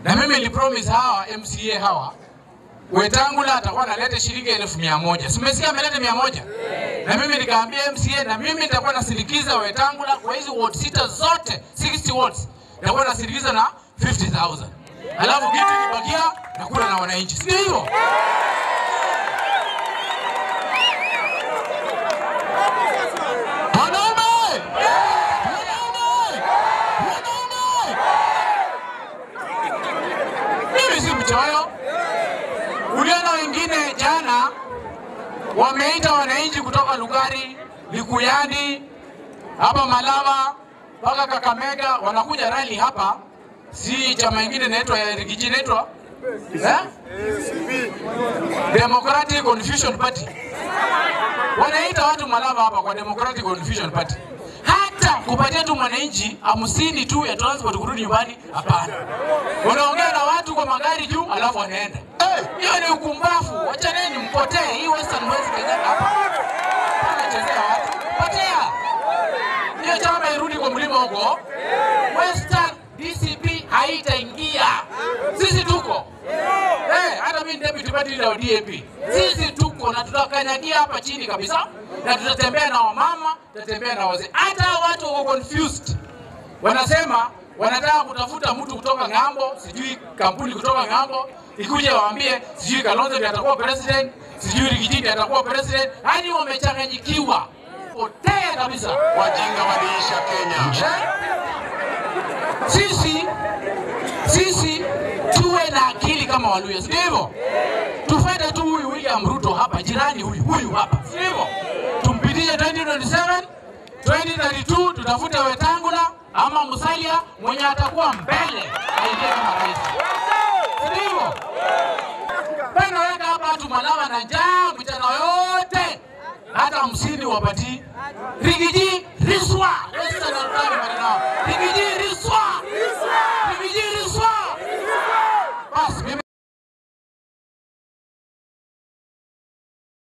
Na mimi nilipromise hawa MCA hawa Wetangula atakuwa analeta shilingi 100,000. Simesikia ameleta 100. Na mimi nikaambia MCA na mimi nitakuwa nasindikiza Wetangula kwa hizo ward sita zote, 60 wards. Nitakuwa nasindikiza na 50,000. Alafu kitu kibakia na kula na wananchi. Sio hivyo? Uliona wengine jana wameita wananchi kutoka Lugari, Likuyani, hapa Malava, mpaka Kakamega wanakuja rally hapa. Si chama kingine inaitwa ya Rigiji inaitwa Democratic Confusion Party. Wanaita watu Malava hapa kwa Democratic Confusion Party. Hata kupatia tu mwananchi 50 tu ya transport kurudi nyumbani, hapana. Wanaongea na watu kwa magari juu alafu wanaenda. Hiyo ni ukumbafu. Wachaneni mpotee. Hii Western West Kenya hapa. Wanachezea watu. Potea. Hiyo chama irudi kwa mlima huko. Western DCP haitaingia. Sisi tuko. Hata mimi deputy party leader wa DAP. Sisi tuko na tutakanyagia hapa chini kabisa. Na tutatembea na wamama, tutatembea na wazee. Hata watu wako confused. Wanasema wanataka kutafuta mtu kutoka ng'ambo, sijui kampuni kutoka ng'ambo, ikuje waambie sijui Kalonzo ndiye atakuwa president, sijui Rigiji ndiye atakuwa president. Hadi wamechanganyikiwa. Potea kabisa. Wajinga waliisha Kenya. Sisi tuwe na akili kama Waluya. Sio hivyo? Tufuate tu huyu William Ruto hapa, jirani huyu hapa. Sio hivyo? Tumpitishe 2027, 2032 tutafute Wetangula ama Musalia mwenye atakuwa mbele aingie kama rais. Sio? Bana weka hapa watu Malava na njaa mchana yote. Hata 50 wapati. Rigiji